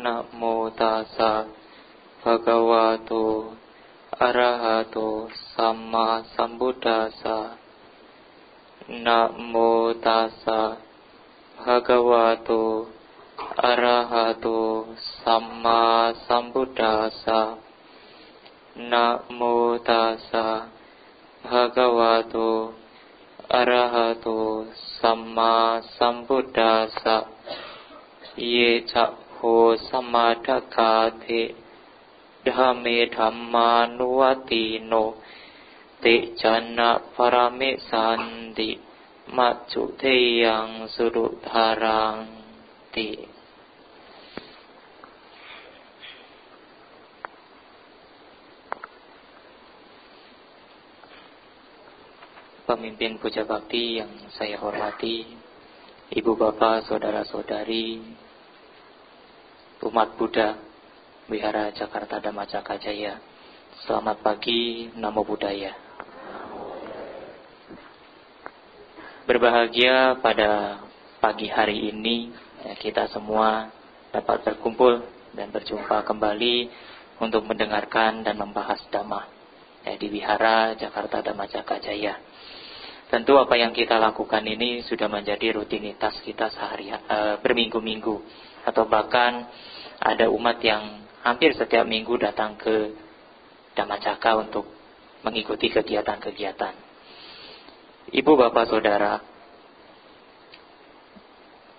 นะโมตัสสะภะคะวะโตอะระหะโตสัมมาสัมพุทธัสสะนะโมตัสสะภะคะวะโตอะระหะโตสัมมาสัมพุทธัสสะนะโมตัสสะภะคะวะโตอะระหะโตสัมมาสัมพุทธัสสะเยจะโหสัมมาทัคคาเทธัมเมธัมมานุวัตติโนติจันนะภรมิสันติมัจจุเทยังสุรุธารังติ Pemimpin puja bakti yang saya hormati, ibu bapak, saudara-saudari, umat Buddha, Wihara Jakarta Dhamma Cakra Jaya. Selamat pagi, Namo Buddhaya. Berbahagia pada pagi hari ini kita semua dapat berkumpul dan berjumpa kembali untuk mendengarkan dan membahas Dhamma di Wihara Jakarta Dhamma Cakra Jaya. Tentu apa yang kita lakukan ini sudah menjadi rutinitas kita berminggu-minggu, atau bahkan ada umat yang hampir setiap minggu datang ke Dhammacakka untuk mengikuti kegiatan-kegiatan. Ibu, bapak, saudara,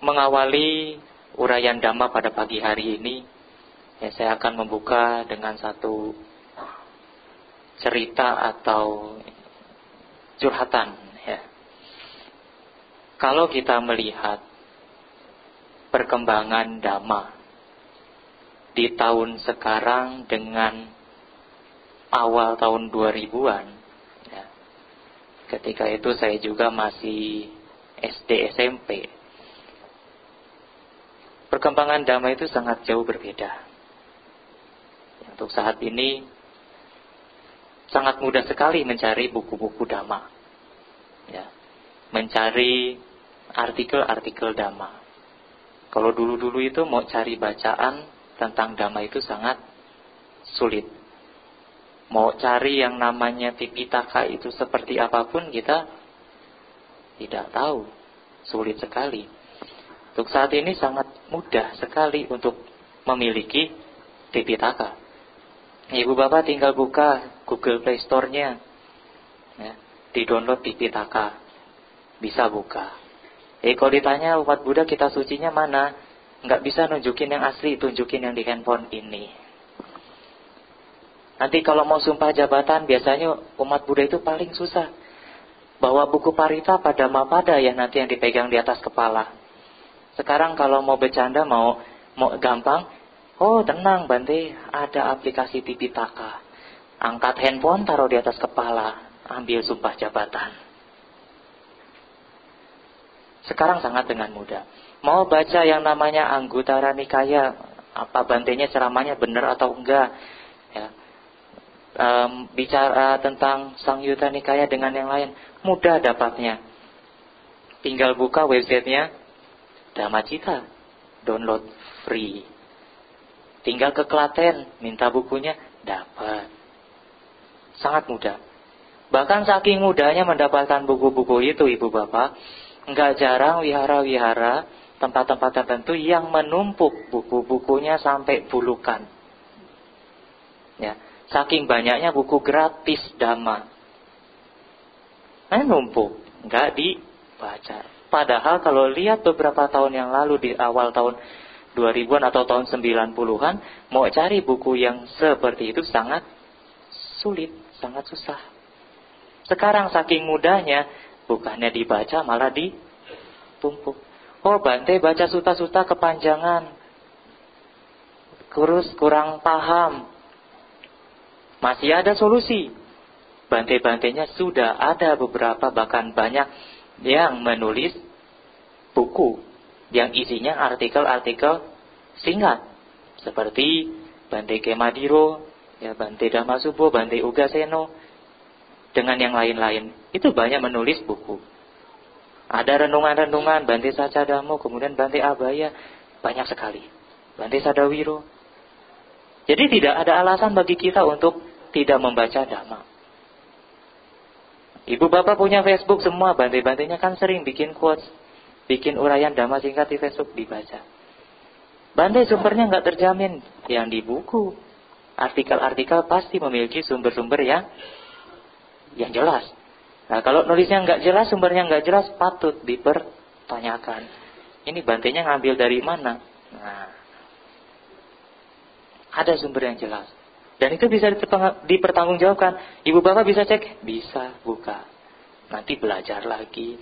mengawali uraian Dhamma pada pagi hari ini, saya akan membuka dengan satu cerita atau curhatan. Kalau kita melihat perkembangan Dhamma di tahun sekarang dengan awal tahun 2000-an, ketika itu saya juga masih SD SMP, perkembangan Dhamma itu sangat jauh berbeda. Untuk saat ini sangat mudah sekali mencari buku-buku Dhamma, mencari artikel-artikel Dhamma. Kalau dulu-dulu itu mau cari bacaan tentang Dhamma itu sangat sulit. Mau cari yang namanya Tipitaka itu seperti apapun kita tidak tahu. Sulit sekali. Untuk saat ini sangat mudah sekali untuk memiliki Tipitaka. Ibu bapak tinggal buka Google Play Store-nya, di-download Tipitaka, bisa buka. Kalau ditanya umat Buddha kitab sucinya mana, nggak bisa nunjukin yang asli, tunjukin yang di handphone ini. Nanti kalau mau sumpah jabatan, biasanya umat Buddha itu paling susah. Bawa buku Parita pada Mapada ya, nanti yang dipegang di atas kepala. Sekarang kalau mau bercanda, mau gampang, oh tenang Bante, ada aplikasi Tipitaka. Angkat handphone, taruh di atas kepala, ambil sumpah jabatan. Sekarang sangat dengan mudah. Mau baca yang namanya Anggutara Nikaya, apa Bantenya ceramahnya benar atau enggak, bicara tentang Sangyutta Nikaya dengan yang lain, mudah dapatnya. Tinggal buka websitenya Dhammacita, download free. Tinggal ke Klaten, minta bukunya, dapat. Sangat mudah. Bahkan saking mudahnya mendapatkan buku-buku itu, ibu bapak, enggak jarang wihara-wihara, tempat-tempat tertentu yang menumpuk buku-bukunya sampai bulukan. Saking banyaknya buku gratis Dhamma, numpuk, enggak dibaca. Padahal kalau lihat beberapa tahun yang lalu, di awal tahun 2000-an atau tahun 90-an, mau cari buku yang seperti itu sangat sulit, sangat susah. Sekarang saking mudahnya, bukannya dibaca malah ditumpuk. Oh Bante baca suta-suta kepanjangan, kurang paham. Masih ada solusi. Bante-bantenya sudah ada beberapa, bahkan banyak yang menulis buku yang isinya artikel-artikel singkat. Seperti Bante Kemadiro, Bante Dhammasubbo, Bante Ugaseno, dengan yang lain-lain. Itu banyak menulis buku. Ada renungan-renungan Bante Sacadamo, kemudian Bante Abaya, banyak sekali. Bante Sadawiro. Jadi tidak ada alasan bagi kita untuk tidak membaca Dhamma. Ibu bapak punya Facebook semua, Bante-bantenya kan sering bikin quotes, bikin uraian Dhamma singkat di Facebook, dibaca. Bante sumbernya nggak terjamin, yang di buku. Artikel-artikel pasti memiliki sumber-sumber yang jelas. Nah, kalau nulisnya nggak jelas, sumbernya nggak jelas, patut dipertanyakan. Ini Bantenya ngambil dari mana? Nah, ada sumber yang jelas. Dan itu bisa dipertanggungjawabkan. Ibu bapak bisa cek? Bisa, buka. Nanti belajar lagi.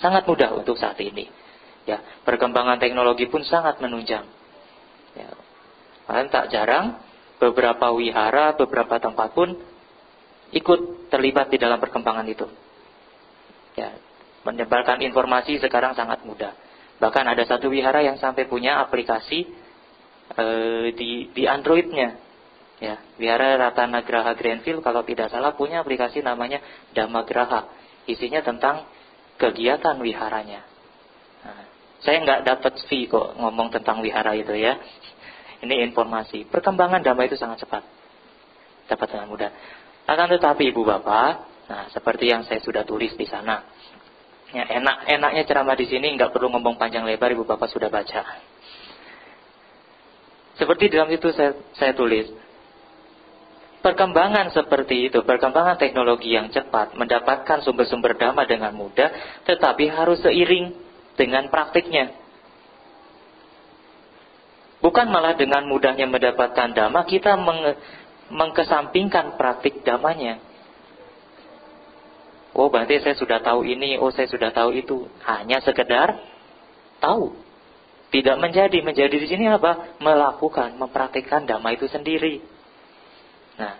Sangat mudah untuk saat ini. Ya, perkembangan teknologi pun sangat menunjang. Ya, bahkan tak jarang beberapa wihara, beberapa tempat pun ikut terlibat di dalam perkembangan itu. Ya, menyebarkan informasi sekarang sangat mudah. Bahkan ada satu wihara yang sampai punya aplikasi di Android-nya. Ya, wihara Ratanagraha Greenfield kalau tidak salah punya aplikasi namanya Dhammagraha. Isinya tentang kegiatan wiharanya. Nah, saya nggak dapat fee kok ngomong tentang wihara itu ya. Ini informasi. Perkembangan Dhamma itu sangat cepat. Dapat dengan mudah. Akan tetapi ibu bapak, nah seperti yang saya sudah tulis di sana. Ya, enaknya ceramah di sini nggak perlu ngomong panjang lebar, ibu bapak sudah baca. Seperti dalam itu saya tulis. Perkembangan seperti itu, perkembangan teknologi yang cepat, mendapatkan sumber-sumber Dhamma dengan mudah, tetapi harus seiring dengan praktiknya. Bukan malah dengan mudahnya mendapatkan Dhamma, kita mengkesampingkan praktik Dhammanya. Oh, berarti saya sudah tahu ini, oh saya sudah tahu itu. Hanya sekedar tahu. Tidak menjadi di sini apa? Melakukan, mempraktikkan Dhamma itu sendiri. Nah,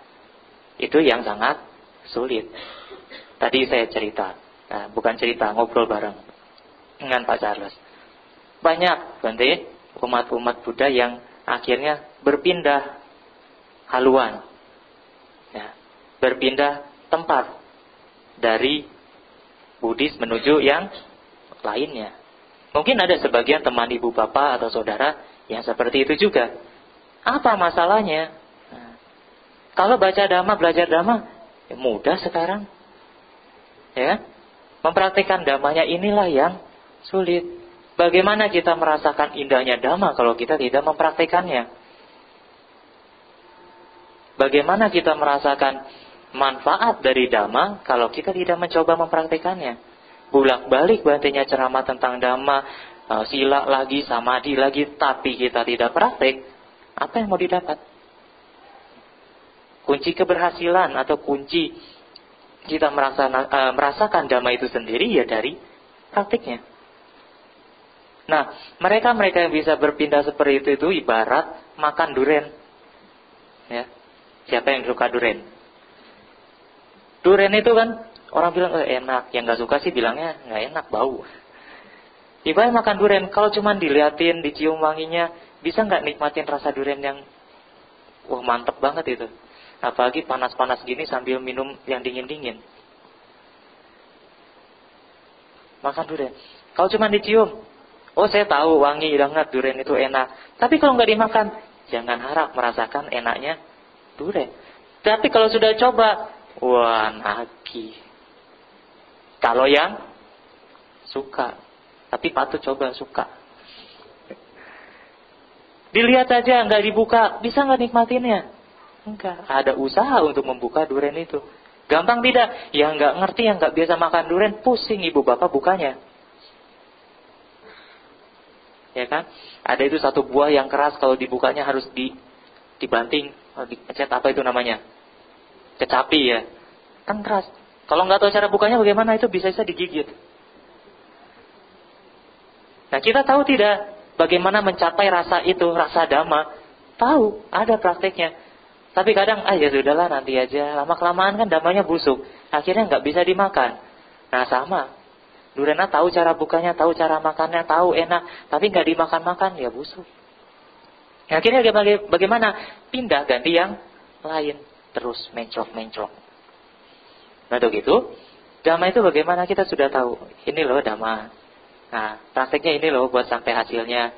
itu yang sangat sulit. Tadi saya cerita, nah, bukan cerita, ngobrol bareng dengan Pak Charles. Banyak, Bante, umat-umat Buddha yang akhirnya berpindah haluan, ya, berpindah tempat dari Buddhis menuju yang lainnya. Mungkin ada sebagian teman ibu bapak atau saudara yang seperti itu juga. Apa masalahnya? Nah, kalau baca Dhamma, belajar Dhamma, ya mudah sekarang. Ya, mempraktikkan Dhammanya inilah yang sulit. Bagaimana kita merasakan indahnya Dhamma kalau kita tidak mempraktikannya? Bagaimana kita merasakan manfaat dari Dhamma kalau kita tidak mencoba mempraktikannya? Bulak-balik bantenya ceramah tentang Dhamma, sila lagi, samadhi lagi, tapi kita tidak praktik, apa yang mau didapat? Kunci keberhasilan atau kunci kita merasakan Dhamma itu sendiri ya dari praktiknya. Nah, mereka yang bisa berpindah seperti itu ibarat makan durian. Ya. Siapa yang suka durian? Durian itu kan orang bilang enak, yang nggak suka sih bilangnya nggak enak, bau. Ibarat makan durian, kalau cuma diliatin, dicium wanginya, bisa nggak nikmatin rasa durian yang wah mantep banget itu. Apalagi panas-panas gini sambil minum yang dingin-dingin. Makan durian. Kalau cuma dicium, oh saya tahu wangi banget durian itu enak. Tapi kalau nggak dimakan, jangan harap merasakan enaknya durian. Tapi kalau sudah coba, wah nagih. Kalau yang suka, tapi patut coba suka. Dilihat aja, nggak dibuka, bisa nggak nikmatinnya? Enggak. Ada usaha untuk membuka durian itu. Gampang tidak? Yang nggak ngerti, yang nggak biasa makan durian, pusing ibu bapak bukanya. Ya kan? Ada itu satu buah yang keras, kalau dibukanya harus dibanting, dipencet apa itu namanya? Kecapi ya. Kan keras. Kalau nggak tahu cara bukanya bagaimana, itu bisa digigit. Nah, kita tahu tidak bagaimana mencapai rasa itu, rasa Dhamma? Tahu, ada prakteknya. Tapi kadang, ya sudahlah nanti aja. Lama-kelamaan kan Dhammanya busuk. Akhirnya nggak bisa dimakan. Nah, sama. Durena tahu cara bukanya, tahu cara makannya, tahu enak. Tapi nggak dimakan-makan, ya busuk. Akhirnya bagaimana? Pindah, ganti yang lain. Terus menclok-menclok. Nah, untuk itu, Dhamma itu bagaimana kita sudah tahu. Ini loh Dhamma. Nah, prakteknya ini loh buat sampai hasilnya.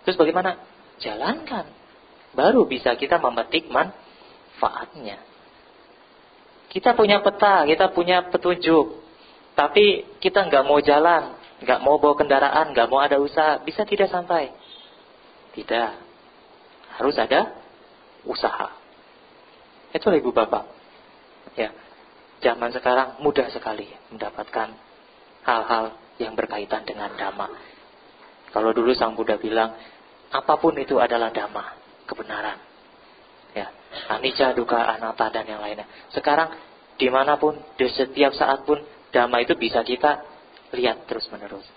Terus bagaimana? jalankan. Baru bisa kita memetik manfaatnya. Kita punya peta, kita punya petunjuk. Tapi kita nggak mau jalan, nggak mau bawa kendaraan, nggak mau ada usaha. Bisa tidak sampai? Tidak. Harus ada usaha. Itulah ibu bapak. Ya, zaman sekarang mudah sekali mendapatkan hal-hal yang berkaitan dengan dhamma. Kalau dulu Sang Buddha bilang, apapun itu adalah dhamma, kebenaran. Ya, anicca, dukkha, anatta dan yang lainnya. Sekarang dimanapun, di setiap saat pun, dhamma itu bisa kita lihat terus menerus.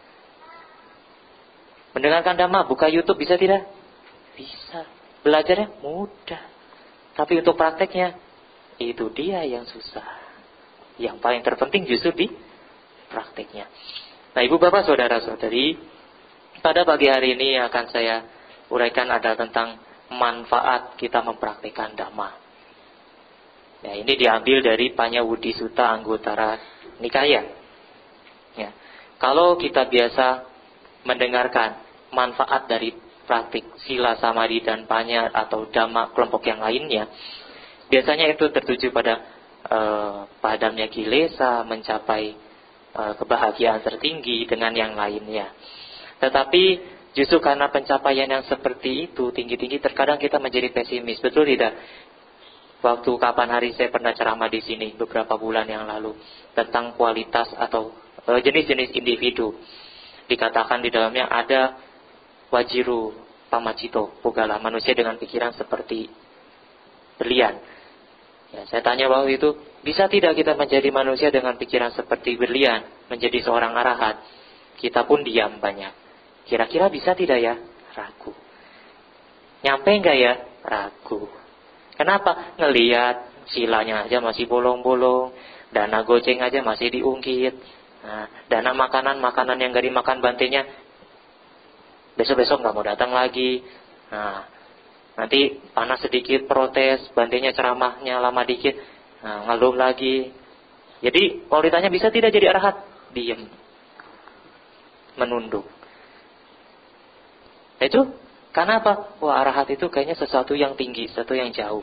Mendengarkan dhamma, buka YouTube bisa tidak? Bisa. Belajarnya mudah. Tapi untuk prakteknya, itu dia yang susah. Yang paling terpenting justru di prakteknya. Nah, ibu bapak saudara-saudari, pada pagi hari ini yang akan saya uraikan adalah tentang manfaat kita mempraktikkan dhamma. Ya, ini diambil dari Panyawudi Sutta Anguttara Nikaya. Ya, kalau kita biasa mendengarkan manfaat dari praktik sila, samadhi, dan panya atau dhamma kelompok yang lainnya, biasanya itu tertuju pada padamnya kilesa, mencapai kebahagiaan tertinggi dengan yang lainnya. Tetapi justru karena pencapaian yang seperti itu tinggi-tinggi, terkadang kita menjadi pesimis, betul tidak? Waktu kapan hari saya pernah ceramah di sini beberapa bulan yang lalu tentang kualitas atau jenis-jenis individu. Dikatakan di dalamnya ada wajiru pamacito, pugala, manusia dengan pikiran seperti berlian. Ya, saya tanya waktu itu, bisa tidak kita menjadi manusia dengan pikiran seperti berlian, menjadi seorang arahat? Kita pun diam banyak. Kira-kira bisa tidak ya? Ragu. Nyampe enggak ya? Ragu. Kenapa? Ngelihat silanya aja masih bolong-bolong, dana goceng aja masih diungkit. Nah, dana makanan yang gak dimakan bantenya besok-besok nggak mau datang lagi. Nah, nanti panas sedikit protes, bantenya ceramahnya lama dikit, nah, ngeluh lagi. Jadi kalau ditanya bisa tidak jadi arahat, diem, menunduk. Itu karena apa? Wah, arahat itu kayaknya sesuatu yang tinggi, sesuatu yang jauh.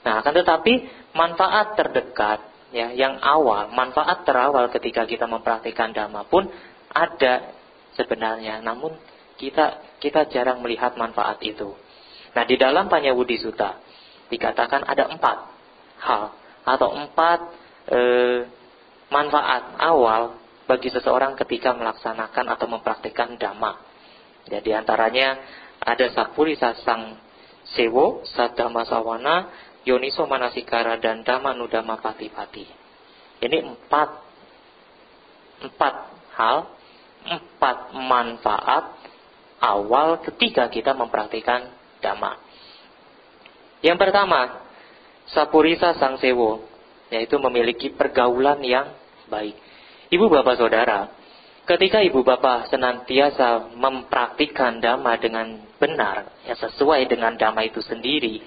Nah, akan tetapi manfaat terdekat, ya, yang awal, manfaat terawal ketika kita mempraktikkan dhamma pun ada sebenarnya, namun kita jarang melihat manfaat itu. Nah, di dalam Panyawudi Sutta dikatakan ada 4 hal atau 4 manfaat awal bagi seseorang ketika melaksanakan atau mempraktikkan dhamma. Ya, di antaranya ada Sakpurisa Sang Sewo, Saddhamma Sawana, Yoniso Manasikara, dan Dhamma Nudhamma Patipati. Ini 4 hal, 4 manfaat awal ketika kita mempraktikkan dhamma. Yang pertama, Sapurisa Sang Sewo, yaitu memiliki pergaulan yang baik. Ibu bapak saudara, ketika ibu bapak senantiasa mempraktikkan dhamma dengan benar, yang sesuai dengan dhamma itu sendiri,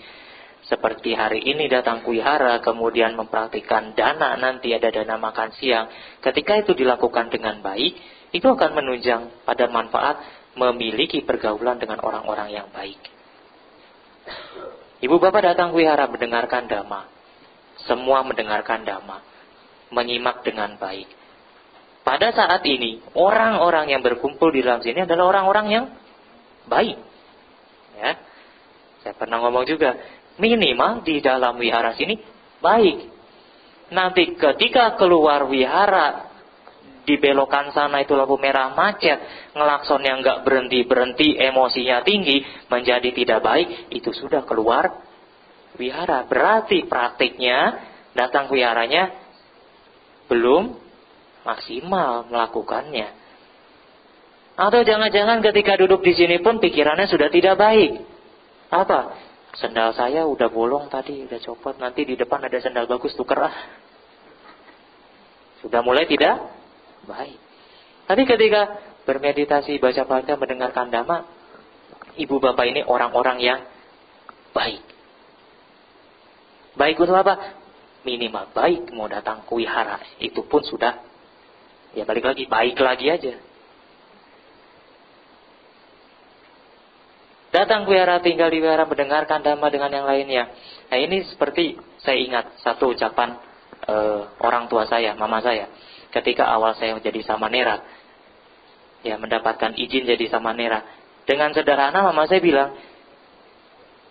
seperti hari ini datang kuihara, kemudian mempraktikkan dana, nanti ada dana makan siang, ketika itu dilakukan dengan baik, itu akan menunjang pada manfaat memiliki pergaulan dengan orang-orang yang baik. Ibu bapak datang kuihara mendengarkan dhamma, semua mendengarkan dhamma, menyimak dengan baik. Pada saat ini, orang-orang yang berkumpul di dalam sini adalah orang-orang yang baik. Ya, saya pernah ngomong juga, minimal di dalam wihara sini baik. Nanti ketika keluar wihara, di belokan sana itu lampu merah macet, ngelakson yang nggak berhenti-berhenti, emosinya tinggi, menjadi tidak baik, itu sudah keluar wihara. Berarti praktiknya, datang ke wiharanya belum maksimal melakukannya. Atau jangan-jangan ketika duduk di sini pun pikirannya sudah tidak baik. Apa? Sendal saya udah bolong tadi, udah copot, nanti di depan ada sendal bagus, tuker ah. Sudah mulai tidak baik. Tapi ketika bermeditasi, baca bacaan, mendengarkan dhamma, ibu bapak ini orang-orang yang baik. Baik untuk apa? Minimal baik mau datang kuihara, itu pun sudah, ya balik lagi, baik lagi aja. Datang ke wihara, tinggal di wihara, mendengarkan dhamma dengan yang lainnya. Nah ini seperti saya ingat satu ucapan orang tua saya, mama saya. Ketika awal saya menjadi samanera, ya mendapatkan izin jadi samanera. Dengan sederhana mama saya bilang,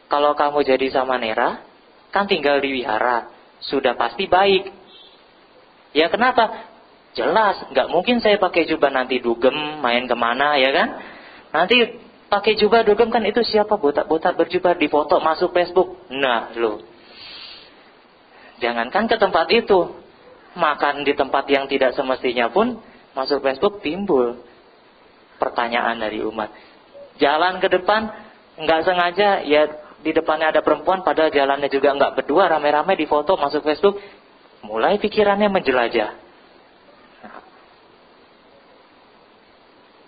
kalau kamu jadi samanera, kan tinggal di wihara, sudah pasti baik. Ya kenapa? Jelas, nggak mungkin saya pakai jubah nanti dugem, main kemana, ya kan? Nanti pakai jubah dugem kan itu siapa botak-botak berjubah di foto masuk Facebook. Nah, loh. Jangankan ke tempat itu, makan di tempat yang tidak semestinya pun masuk Facebook timbul pertanyaan dari umat. Jalan ke depan, nggak sengaja, ya di depannya ada perempuan, padahal jalannya juga nggak berdua, rame-rame di foto masuk Facebook. Mulai pikirannya menjelajah.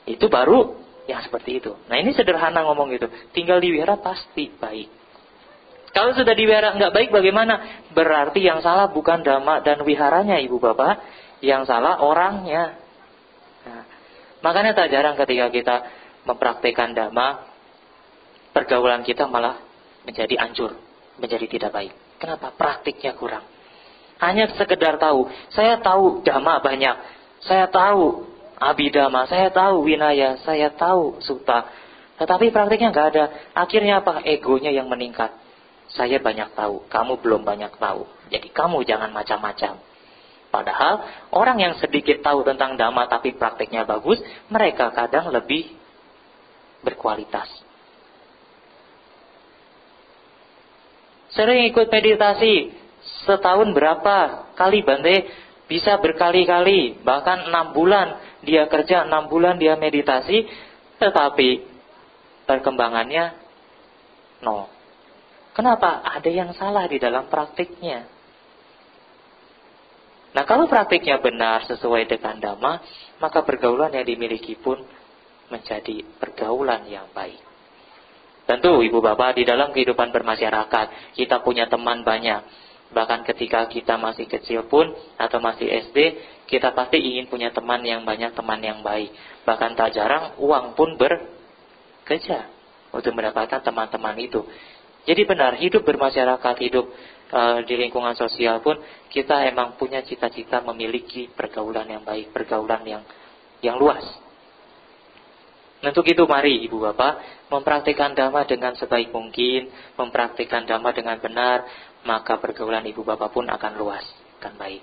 Itu baru yang seperti itu. Nah ini sederhana ngomong gitu. Tinggal di wihara pasti baik. Kalau sudah di wihara nggak baik bagaimana? Berarti yang salah bukan dhamma dan wiharanya ibu bapak. Yang salah orangnya. Nah, makanya tak jarang ketika kita mempraktikkan dhamma, pergaulan kita malah menjadi hancur, menjadi tidak baik. Kenapa? Praktiknya kurang. Hanya sekedar tahu. Saya tahu dhamma banyak. Saya tahu abhidhamma, saya tahu winaya, saya tahu sutta. Tetapi praktiknya nggak ada. Akhirnya apa? Egonya yang meningkat. Saya banyak tahu, kamu belum banyak tahu. Jadi kamu jangan macam-macam. Padahal orang yang sedikit tahu tentang dhamma tapi praktiknya bagus, mereka kadang lebih berkualitas. Sering ikut meditasi, setahun berapa kali Bante? Bisa berkali-kali, bahkan 6 bulan dia kerja, 6 bulan dia meditasi, tetapi perkembangannya no. Kenapa? Ada yang salah di dalam praktiknya. Nah kalau praktiknya benar sesuai dengan dhamma, maka pergaulan yang dimiliki pun menjadi pergaulan yang baik. Tentu ibu bapak di dalam kehidupan bermasyarakat, kita punya teman banyak. Bahkan ketika kita masih kecil pun atau masih SD, kita pasti ingin punya teman yang banyak, teman yang baik. Bahkan tak jarang uang pun bekerja untuk mendapatkan teman-teman itu. Jadi benar, hidup bermasyarakat, hidup di lingkungan sosial pun kita emang punya cita-cita memiliki pergaulan yang baik, pergaulan yang luas. Untuk itu mari ibu bapak mempraktikkan dhamma dengan sebaik mungkin, mempraktikkan dhamma dengan benar, maka pergaulan ibu bapak pun akan luas, akan baik.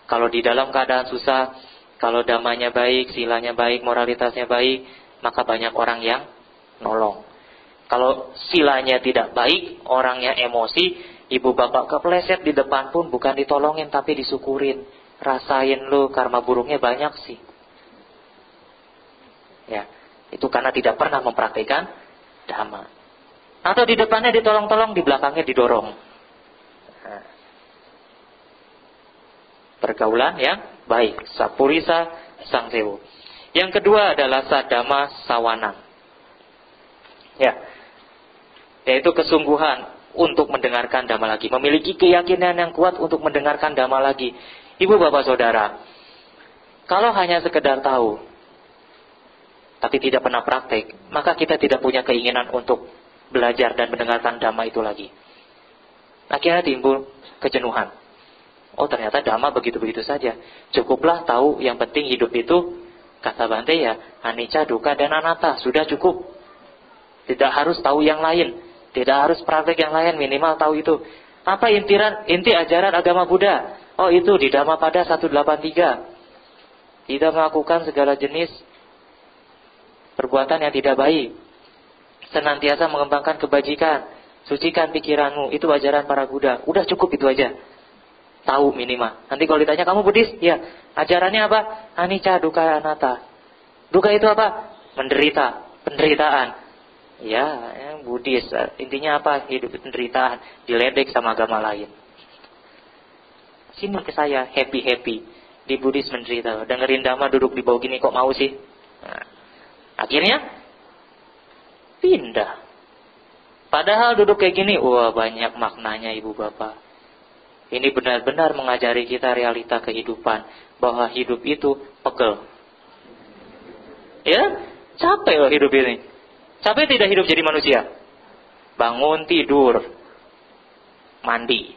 Kalau di dalam keadaan susah, kalau dhammanya baik, silanya baik, moralitasnya baik, maka banyak orang yang nolong. Kalau silanya tidak baik, orangnya emosi, ibu bapak kepleset di depan pun bukan ditolongin tapi disukurin. Rasain lu, karma burungnya banyak sih. Ya, itu karena tidak pernah mempraktikkan dhamma. Atau di depannya ditolong-tolong, di belakangnya didorong. Nah, pergaulan yang baik, sapurisa sangsewo. Yang kedua adalah sadama sawana. Ya, yaitu kesungguhan untuk mendengarkan dhamma lagi, memiliki keyakinan yang kuat untuk mendengarkan dhamma lagi. Ibu bapak saudara, kalau hanya sekedar tahu tapi tidak pernah praktek, maka kita tidak punya keinginan untuk belajar dan mendengarkan dhamma itu lagi. Akhirnya timbul kejenuhan. Oh ternyata dhamma begitu-begitu saja. Cukuplah tahu yang penting hidup itu, kata Bante ya, anicca, dukkha, dan anatta. Sudah cukup. Tidak harus tahu yang lain. Tidak harus praktek yang lain, minimal tahu itu. Apa inti ajaran agama Buddha? Oh itu di Dhammapada 183. Tidak melakukan segala jenis perbuatan yang tidak baik. Senantiasa mengembangkan kebajikan. Sucikan pikiranmu. Itu ajaran para Buddha. Udah cukup itu aja. Tahu minimal. Nanti kalau ditanya kamu Buddhis? Ya. Ajarannya apa? Anicca, dukkha, anatta. Dukkha itu apa? Menderita. Penderitaan. Ya, Buddhis. Intinya apa? Hidup penderitaan. Diledek sama agama lain. Sini ke saya. Happy-happy. Di Buddhis menderita. Dengerin dhamma duduk di bawah gini kok mau sih? Nah. Akhirnya pindah. Padahal duduk kayak gini, wah banyak maknanya ibu bapak. Ini benar-benar mengajari kita realita kehidupan, bahwa hidup itu pegel. Ya, capek loh hidup ini. Capek tidak hidup jadi manusia? Bangun, tidur, mandi,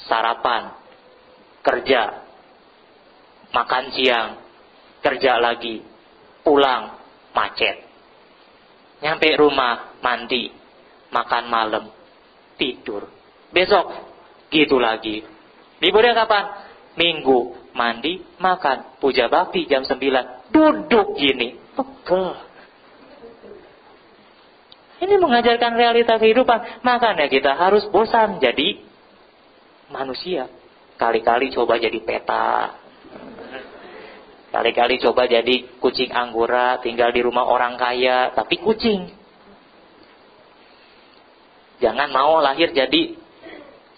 sarapan, kerja, makan siang, kerja lagi, pulang, macet. Nyampe rumah, mandi, makan malam, tidur. Besok, gitu lagi. Liburnya kapan? Minggu, mandi, makan, puja bakti jam 9, duduk gini, pegel. Ini mengajarkan realita kehidupan. Makanya kita harus bosan jadi manusia. Kali-kali coba jadi peta. Kali-kali coba jadi kucing anggora, tinggal di rumah orang kaya, tapi kucing. Jangan mau lahir jadi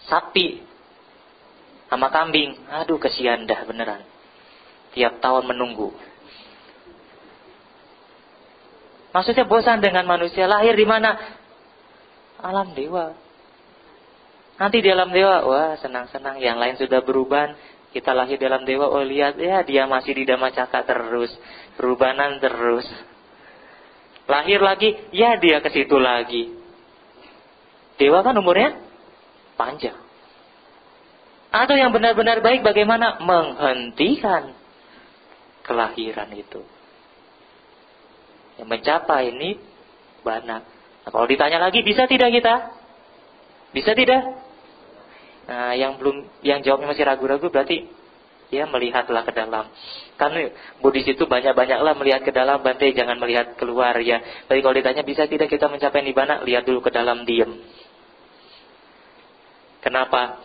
sapi sama kambing. Aduh, kesian dah beneran. Tiap tahun menunggu. Maksudnya bosan dengan manusia. Lahir di mana? Alam dewa. Nanti di alam dewa, wah senang-senang. Yang lain sudah berubah. Kita lahir di alam dewa, oh lihat ya dia masih di Dhammacakka terus. Perubahan terus. Lahir lagi, ya dia ke situ lagi. Dewa kan umurnya panjang. Atau yang benar-benar baik bagaimana? Menghentikan kelahiran itu. Yang mencapai ini bana. Nah, kalau ditanya lagi, bisa tidak kita? Bisa tidak? Nah, yang jawabnya masih ragu-ragu berarti ya melihatlah ke dalam. Kan Buddhis itu banyak-banyaklah melihat ke dalam, Bante, jangan melihat keluar ya. Tapi kalau ditanya bisa tidak kita mencapai nibbana, lihat dulu ke dalam, diam. Kenapa?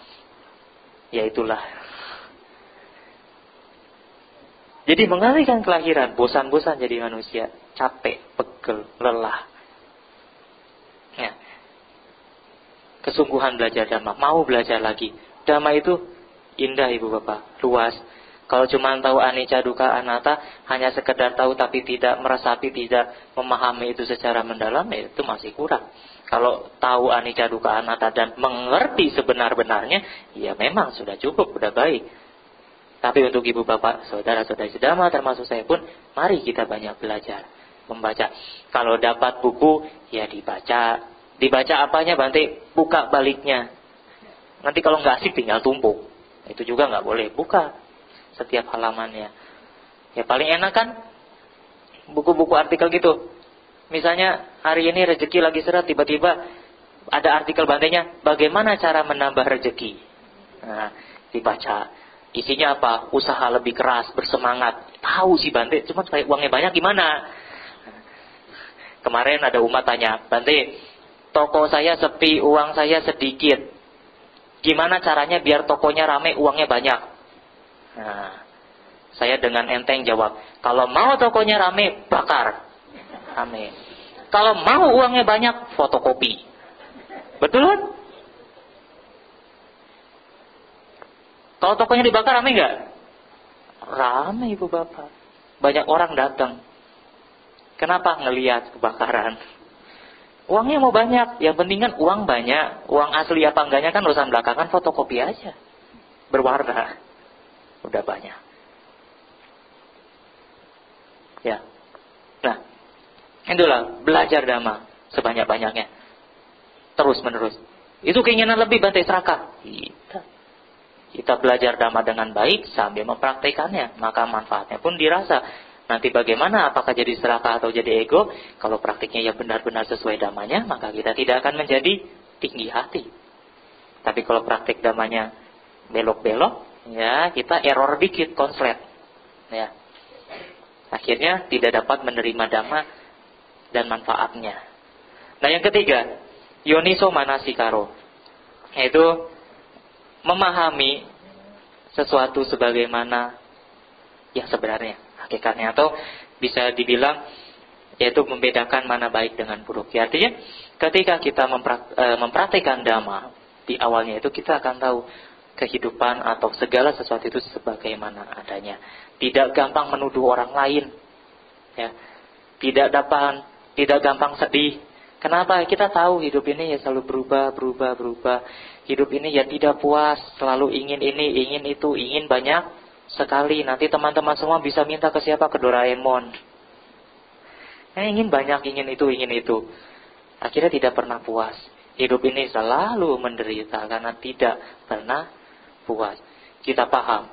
Ya itulah. Jadi mengalihkan kelahiran, bosan-bosan jadi manusia, capek, pegel, lelah. Ya. Kesungguhan belajar Dhamma, mau belajar lagi. Dhamma itu indah Ibu Bapak, luas. Kalau cuma tahu anicca, dukkha, anatta, hanya sekedar tahu tapi tidak meresapi, tidak memahami itu secara mendalam, ya itu masih kurang. Kalau tahu anicca, dukkha, anatta dan mengerti sebenar-benarnya, ya memang sudah cukup, sudah baik. Tapi untuk Ibu Bapak, saudara-saudari sedama, termasuk saya pun, mari kita banyak belajar, membaca. Kalau dapat buku, ya dibaca. Dibaca apanya, Bante? Buka baliknya. Nanti kalau nggak asik tinggal tumpuk. Itu juga nggak boleh. Buka setiap halamannya. Ya paling enak kan buku-buku artikel gitu. Misalnya hari ini rezeki lagi seret, tiba-tiba ada artikel Bantenya, bagaimana cara menambah rezeki. Nah, dibaca. Isinya apa? Usaha lebih keras, bersemangat. Tahu sih Bante, cuma supaya uangnya banyak gimana? Kemarin ada umat tanya, Bante, toko saya sepi, uang saya sedikit. Gimana caranya biar tokonya rame, uangnya banyak? Nah, saya dengan enteng jawab, kalau mau tokonya rame, bakar. Rame. Kalau mau uangnya banyak, fotokopi. Betul kan? Kalau tokonya dibakar, rame nggak? Rame Ibu Bapak. Banyak orang datang. Kenapa? Ngelihat kebakaran. Uangnya mau banyak, yang penting kan uang banyak. Uang asli apa enggaknya kan urusan belakangan, fotokopi aja. Berwarna. Udah banyak. Ya. Nah, itulah belajar Dhamma sebanyak-banyaknya. Terus menerus. Itu keinginan lebih Bante serakah. Kita belajar Dhamma dengan baik sambil mempraktekannya, maka manfaatnya pun dirasa. Nanti bagaimana, apakah jadi serakah atau jadi ego? Kalau praktiknya ya benar-benar sesuai Dhammanya, maka kita tidak akan menjadi tinggi hati. Tapi kalau praktik Dhammanya belok-belok, ya kita error dikit, konslet. Ya. Akhirnya tidak dapat menerima Dhamma dan manfaatnya. Nah yang ketiga, yoniso manasikaro, yaitu memahami sesuatu sebagaimana yang sebenarnya, hakikatnya, atau bisa dibilang yaitu membedakan mana baik dengan buruk. Ya, artinya ketika kita mempraktikkan Dhamma di awalnya itu kita akan tahu kehidupan atau segala sesuatu itu sebagaimana adanya. Tidak gampang menuduh orang lain. Ya. Tidak gampang sedih. Kenapa? Kita tahu hidup ini ya selalu berubah. Hidup ini ya tidak puas, selalu ingin ini, ingin itu, ingin banyak sekali. Nanti teman-teman semua bisa minta ke siapa? Ke Doraemon. Ingin banyak, ingin itu. Akhirnya tidak pernah puas. Hidup ini selalu menderita karena tidak pernah puas. Kita paham.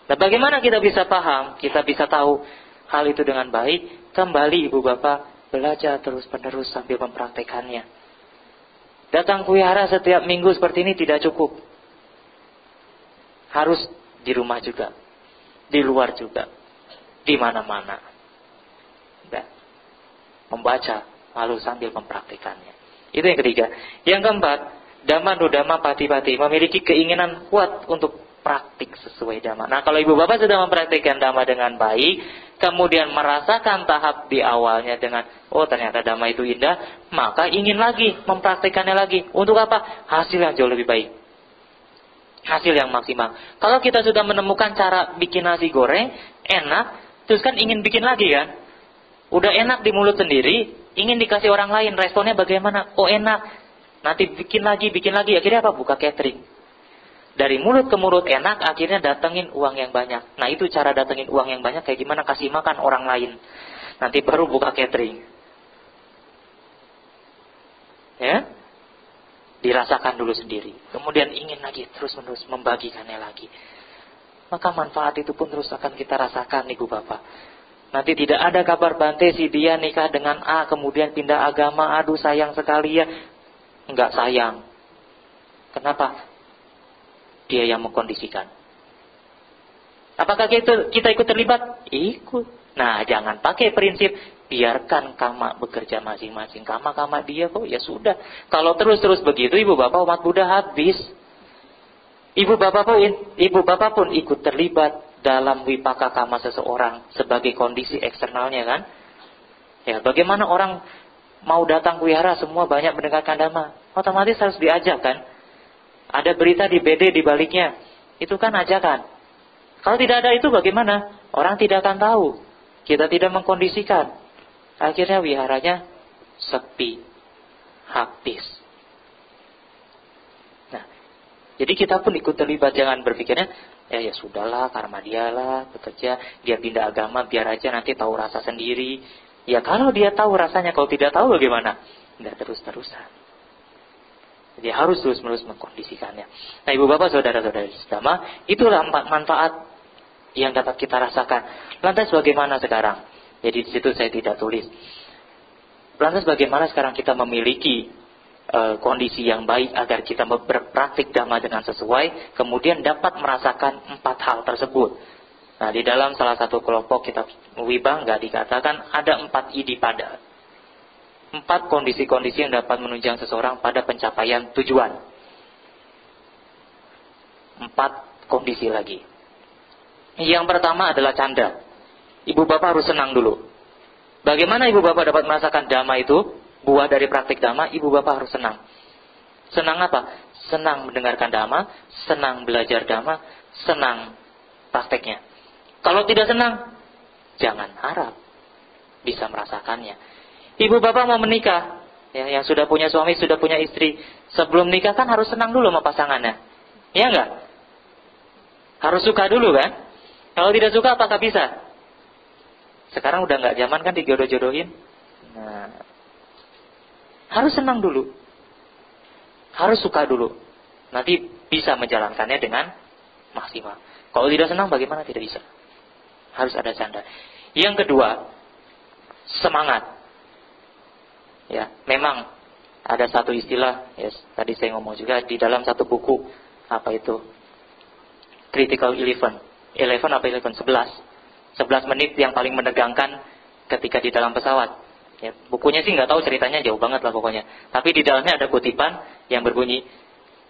Nah, bagaimana kita bisa paham? Kita bisa tahu hal itu dengan baik. Kembali ibu bapak belajar terus-menerus sambil mempraktekannya. Datang wihara setiap minggu seperti ini tidak cukup. Harus di rumah juga, di luar juga, di mana-mana. Membaca lalu sambil mempraktikannya. Itu yang ketiga. Yang keempat, dhamma nudhamma pati-pati, memiliki keinginan kuat untuk praktik sesuai dhamma. Nah, kalau ibu bapak sudah mempraktikkan dhamma dengan baik, kemudian merasakan tahap di awalnya dengan ternyata dhamma itu indah, maka ingin lagi mempraktikannya lagi. Untuk apa? Hasil yang jauh lebih baik, hasil yang maksimal. Kalau kita sudah menemukan cara bikin nasi goreng enak, terus kan ingin bikin lagi kan? Udah enak di mulut sendiri, ingin dikasih orang lain, responnya bagaimana? Enak. Nanti bikin lagi. Akhirnya apa? Buka catering. Dari mulut ke mulut enak, akhirnya datengin uang yang banyak. Nah, itu cara datengin uang yang banyak kayak gimana? Kasih makan orang lain. Nanti baru buka catering. Ya? Dirasakan dulu sendiri. Kemudian ingin lagi, terus-menerus membagikannya lagi. Maka manfaat itu pun terus akan kita rasakan, ibu bapak. Nanti tidak ada kabar Bante si dia nikah dengan A, kemudian pindah agama, aduh sayang sekali ya. Enggak sayang. Kenapa? Dia yang mengkondisikan. Apakah kita ikut terlibat? Ikut. Nah, jangan pakai prinsip biarkan kama bekerja masing-masing. Kama dia kok, ya sudah. Kalau terus-terus begitu, ibu bapak umat Buddha habis. Ibu bapak pun ikut terlibat dalam wipaka kama seseorang sebagai kondisi eksternalnya kan. Ya, bagaimana orang mau datang wihara semua banyak mendengarkan dhamma, otomatis harus diajak kan. Ada berita di BD di baliknya, itu kan ajakan. Kalau tidak ada itu bagaimana? Orang tidak akan tahu. Kita tidak mengkondisikan. Akhirnya wiharanya sepi, habis. Nah, jadi kita pun ikut terlibat, jangan berpikirnya ya sudahlah, karma dialah bekerja, dia pindah agama, biar aja nanti tahu rasa sendiri. Ya kalau dia tahu rasanya, kalau tidak tahu bagaimana? Enggak terus-terusan. Jadi harus terus-menerus mengkondisikannya. Nah, ibu bapak, saudara-saudari sedama, itulah 4 manfaat yang dapat kita rasakan. Lantas bagaimana sekarang? Jadi di situ saya tidak tulis. Lantas bagaimana sekarang kita memiliki kondisi yang baik agar kita berpraktik dhamma dengan sesuai, kemudian dapat merasakan 4 hal tersebut. Nah, di dalam salah satu kelompok kitab Wibangga dikatakan ada 4 idipada. 4 kondisi-kondisi yang dapat menunjang seseorang pada pencapaian tujuan. 4 kondisi lagi. Yang pertama adalah canda. Ibu bapak harus senang dulu. Bagaimana ibu bapak dapat merasakan dhamma itu? Buah dari praktik dhamma, ibu bapak harus senang. Senang apa? Senang mendengarkan dhamma, senang belajar dhamma, senang prakteknya. Kalau tidak senang, jangan harap bisa merasakannya. Ibu bapak mau menikah, ya, yang sudah punya suami, sudah punya istri, sebelum nikah kan harus senang dulu sama pasangannya. Iya enggak? Harus suka dulu kan? Kalau tidak suka apakah bisa? Sekarang udah enggak zaman kan dijodoh-jodohin. Nah, harus senang dulu. Harus suka dulu. Nanti bisa menjalankannya dengan maksimal. Kalau tidak senang bagaimana? Tidak bisa. Harus ada canda. Yang kedua, semangat. Ya, memang ada satu istilah, ya, tadi saya ngomong juga di dalam satu buku, apa itu? Critical 11 apa 11? 11 menit yang paling menegangkan ketika di dalam pesawat. Ya, bukunya sih nggak tahu ceritanya, jauh banget lah pokoknya. Tapi di dalamnya ada kutipan yang berbunyi,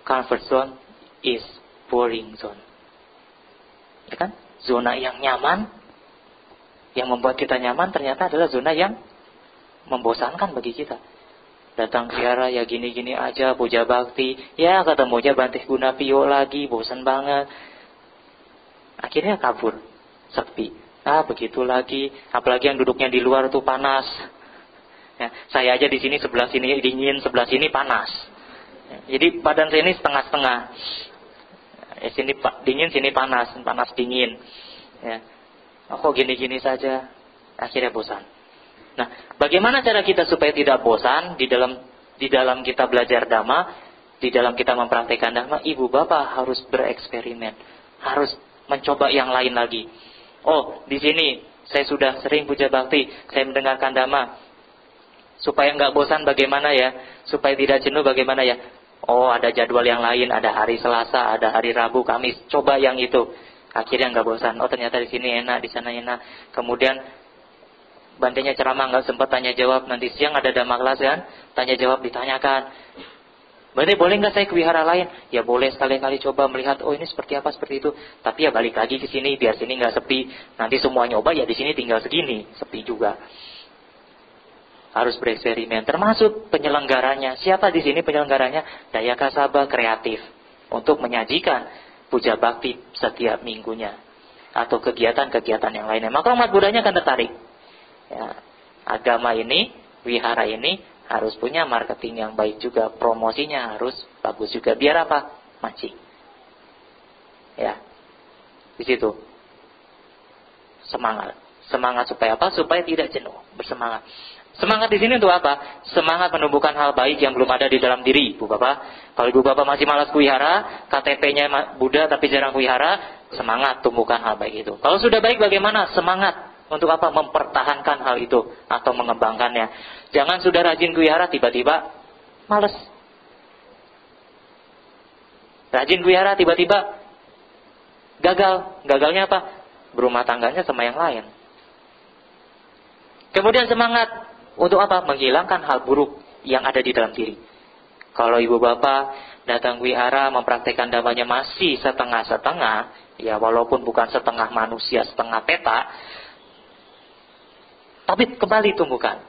comfort zone is boring zone. Ya kan? Zona yang nyaman, yang membuat kita nyaman ternyata adalah zona yang membosankan bagi kita. Datang wihara ya gini-gini aja, puja bakti, ya ketemunya Bante Gunapio lagi, bosan banget. Akhirnya kabur, sepi. Begitu lagi, apalagi yang duduknya di luar tuh panas. Ya, saya aja di sini sebelah sini dingin, sebelah sini panas. Ya, jadi badan saya ini setengah-setengah. Ya, sini dingin, sini panas, panas dingin. Ya, kok gini-gini saja, akhirnya bosan. Nah, bagaimana cara kita supaya tidak bosan di dalam kita belajar Dhamma, di dalam kita mempraktekkan Dhamma? Ibu bapak harus bereksperimen, harus mencoba yang lain lagi. Oh, di sini saya sudah sering puja bakti, saya mendengarkan Dhamma. Supaya nggak bosan bagaimana ya? Supaya tidak jenuh bagaimana ya? Oh, ada jadwal yang lain, ada hari Selasa, ada hari Rabu, Kamis. Coba yang itu. Akhirnya nggak bosan. Oh, ternyata di sini enak, di sana enak. Kemudian bantainya ceramah, nggak sempat tanya jawab. Nanti siang ada Dhamma kelas kan? Tanya jawab ditanyakan. Berarti boleh nggak saya ke wihara lain? Ya boleh, sekali-kali coba melihat. Oh, ini seperti apa, seperti itu. Tapi ya balik lagi ke sini, biar sini nggak sepi. Nanti semua nyoba ya di sini tinggal segini, sepi juga. Harus bereksperimen, termasuk penyelenggaranya. Siapa di sini penyelenggaranya? Daya Kasaba Kreatif untuk menyajikan puja bakti setiap minggunya atau kegiatan-kegiatan yang lainnya. Maka umat Budanya akan tertarik. Ya, agama ini, wihara ini harus punya marketing yang baik juga, promosinya harus bagus juga. Biar apa? Mancing. Ya, di situ semangat. Semangat supaya apa? Supaya tidak jenuh. Bersemangat. Semangat di sini untuk apa? Semangat menumbuhkan hal baik yang belum ada di dalam diri, Ibu Bapak. Kalau Ibu Bapak masih malas kuwihara, KTP-nya Buddha tapi jarang kuwihara, semangat tumbuhkan hal baik itu. Kalau sudah baik bagaimana? Semangat untuk apa? Mempertahankan hal itu atau mengembangkannya. Jangan sudah rajin kuwihara tiba-tiba malas. Rajin kuwihara tiba-tiba gagal. Gagalnya apa? Berumah tangganya sama yang lain. Kemudian semangat untuk apa? Menghilangkan hal buruk yang ada di dalam diri. Kalau ibu bapak datang wihara mempraktekkan Dhammanya masih setengah-setengah, ya walaupun bukan setengah manusia, setengah peta, tapi kembali tumbuhkan.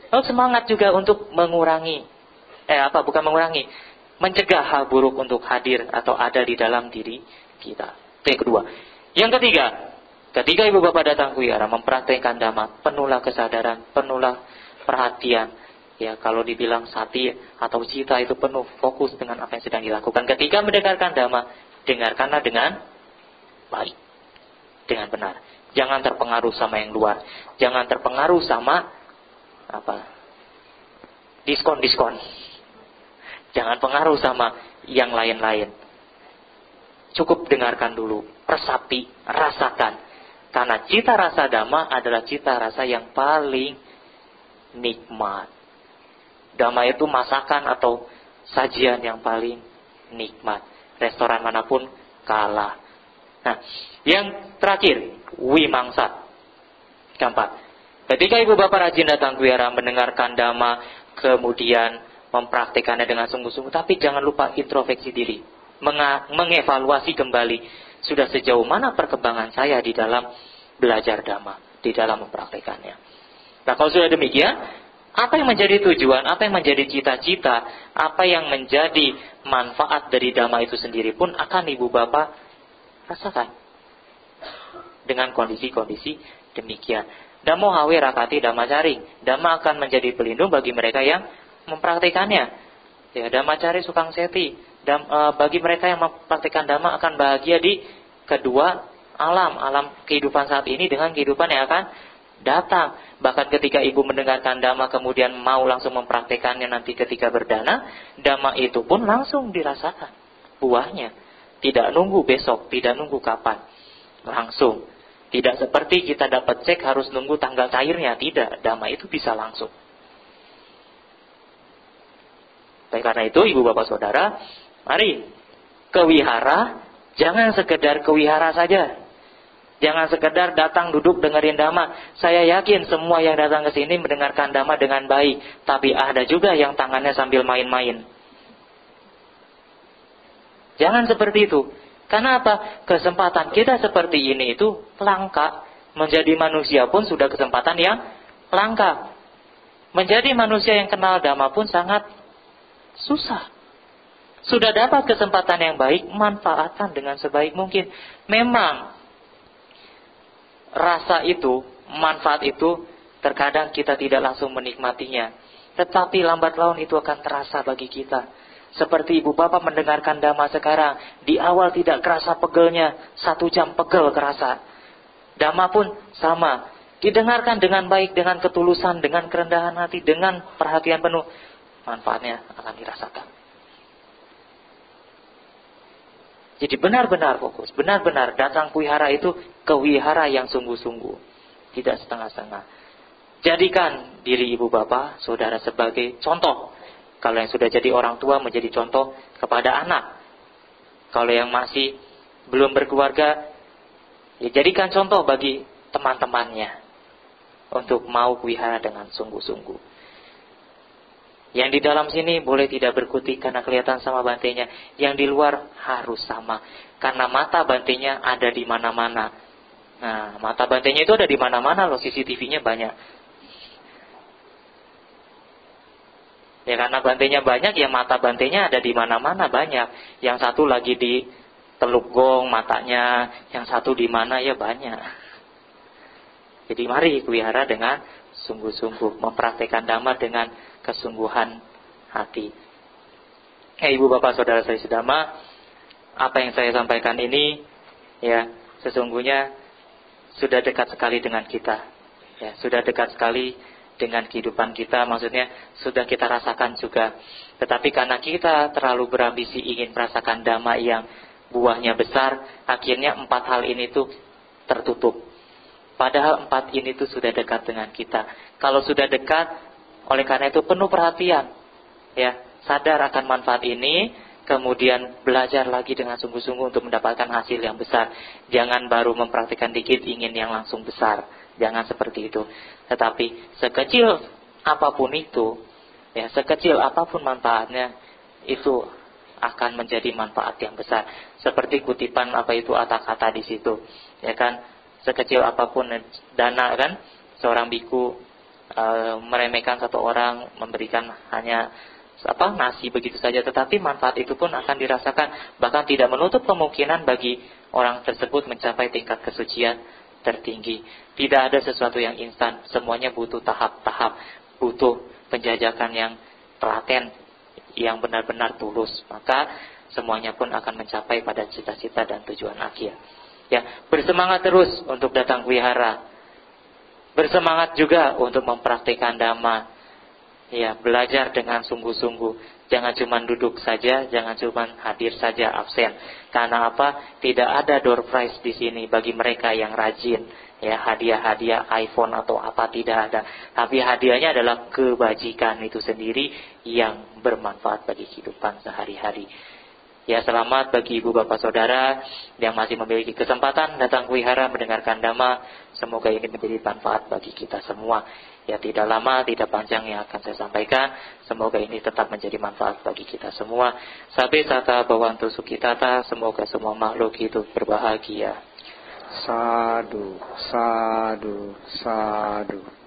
Lalu semangat juga untuk mengurangi, mencegah hal buruk untuk hadir atau ada di dalam diri kita. Itu yang kedua. Yang ketiga, ketika ibu bapak datang ke wihara mempraktekkan Dhamma, penuhlah kesadaran, penuhlah perhatian. Ya, kalau dibilang sati atau cita itu penuh fokus dengan apa yang sedang dilakukan. Ketika mendengarkan Dhamma, dengarkanlah dengan baik, dengan benar. Jangan terpengaruh sama yang luar. Jangan terpengaruh sama diskon-diskon. Jangan pengaruh sama yang lain-lain. Cukup dengarkan dulu, resapi, rasakan. Karena cita rasa Dhamma adalah cita rasa yang paling nikmat. Dhamma itu masakan atau sajian yang paling nikmat. Restoran manapun kalah. Nah, yang terakhir, wimangsa. Keempat, ketika ibu bapak rajin datang ke wihara mendengarkan Dhamma, kemudian mempraktikannya dengan sungguh-sungguh, tapi jangan lupa introspeksi diri, mengevaluasi kembali sudah sejauh mana perkembangan saya di dalam belajar Dhamma, di dalam mempraktikannya. Nah, kalau sudah demikian, apa yang menjadi tujuan, apa yang menjadi cita-cita, apa yang menjadi manfaat dari Dhamma itu sendiri pun akan ibu bapak rasakan dengan kondisi-kondisi demikian. Dhammo hawe rakati dhammacaring. Dhamma akan menjadi pelindung bagi mereka yang mempraktikannya. Ya, dhammacari sukang seti. Bagi mereka yang mempraktikkan Dhamma akan bahagia di kedua alam kehidupan saat ini dengan kehidupan yang akan datang. Bahkan ketika ibu mendengarkan Dhamma kemudian mau langsung mempraktikannya nanti ketika berdana, Dhamma itu pun langsung dirasakan buahnya. Tidak nunggu besok, tidak nunggu kapan, langsung. Tidak seperti kita dapat cek harus nunggu tanggal cairnya, tidak. Dhamma itu bisa langsung. Dan karena itu ibu bapak saudara, mari ke wihara, jangan sekedar ke wihara saja. Jangan sekedar datang duduk dengerin Dhamma. Saya yakin semua yang datang ke sini mendengarkan Dhamma dengan baik, tapi ada juga yang tangannya sambil main-main. Jangan seperti itu. Karena apa? Kesempatan kita seperti ini itu langka. Menjadi manusia pun sudah kesempatan yang langka. Menjadi manusia yang kenal Dhamma pun sangat susah. Sudah dapat kesempatan yang baik, manfaatkan dengan sebaik mungkin. Memang rasa itu, manfaat itu, terkadang kita tidak langsung menikmatinya. Tetapi lambat laun itu akan terasa bagi kita. Seperti ibu bapak mendengarkan Dhamma sekarang, di awal tidak kerasa pegelnya, 1 jam pegel kerasa. Dhamma pun sama. didengarkan dengan baik, dengan ketulusan, dengan kerendahan hati, dengan perhatian penuh, manfaatnya akan dirasakan. Jadi benar-benar fokus, benar-benar datang wihara itu ke wihara yang sungguh-sungguh, tidak setengah-setengah. Jadikan diri ibu bapak, saudara sebagai contoh. Kalau yang sudah jadi orang tua menjadi contoh kepada anak. Kalau yang masih belum berkeluarga, ya jadikan contoh bagi teman-temannya untuk mau wihara dengan sungguh-sungguh. Yang di dalam sini boleh tidak berkutik karena kelihatan sama bantainya. Yang di luar harus sama. Karena mata bantainya ada di mana-mana. Nah, mata bantainya itu ada di mana-mana loh, CCTV-nya banyak. Ya karena bantainya banyak, ya mata bantainya ada di mana-mana banyak. Yang satu lagi di Teluk Gong matanya, yang satu di mana ya banyak. Jadi mari wihara dengan sungguh-sungguh, mempraktikkan dhamma dengan kesungguhan hati. Ibu bapak saudara saya sedama, apa yang saya sampaikan ini ya sesungguhnya sudah dekat sekali dengan kita. Ya, sudah dekat sekali dengan kehidupan kita, maksudnya sudah kita rasakan juga. Tetapi karena kita terlalu berambisi ingin merasakan dhamma yang buahnya besar, akhirnya 4 hal ini tuh tertutup. Padahal 4 ini tuh sudah dekat dengan kita. Kalau sudah dekat, oleh karena itu penuh perhatian, ya sadar akan manfaat ini, kemudian belajar lagi dengan sungguh-sungguh untuk mendapatkan hasil yang besar. Jangan baru mempraktikkan dikit ingin yang langsung besar, jangan seperti itu. Tetapi sekecil apapun itu, ya sekecil apapun manfaatnya, itu akan menjadi manfaat yang besar. Seperti kutipan apa itu kata-kata di situ, ya kan? Sekecil apapun dana kan, seorang biku meremehkan satu orang, memberikan hanya nasi begitu saja, tetapi manfaat itu pun akan dirasakan, bahkan tidak menutup kemungkinan bagi orang tersebut mencapai tingkat kesucian tertinggi. Tidak ada sesuatu yang instan, semuanya butuh tahap-tahap, butuh penjajakan yang telaten, yang benar-benar tulus, maka semuanya pun akan mencapai pada cita-cita dan tujuan akhir. Ya, bersemangat terus untuk datang wihara. Bersemangat juga untuk mempraktikkan dhamma. Ya, belajar dengan sungguh-sungguh. Jangan cuma duduk saja, jangan cuma hadir saja absen. Karena apa? Tidak ada door prize di sini bagi mereka yang rajin. Ya, hadiah-hadiah iPhone atau apa tidak ada. Tapi hadiahnya adalah kebajikan itu sendiri yang bermanfaat bagi kehidupan sehari-hari. Ya, selamat bagi ibu bapak saudara yang masih memiliki kesempatan datang wihara mendengarkan dhamma. Semoga ini menjadi manfaat bagi kita semua. Ya, tidak lama, tidak panjang yang akan saya sampaikan. Semoga ini tetap menjadi manfaat bagi kita semua. Sabe sata bawantu sukitata, semoga semua makhluk hidup berbahagia. Sadu, sadu, sadu.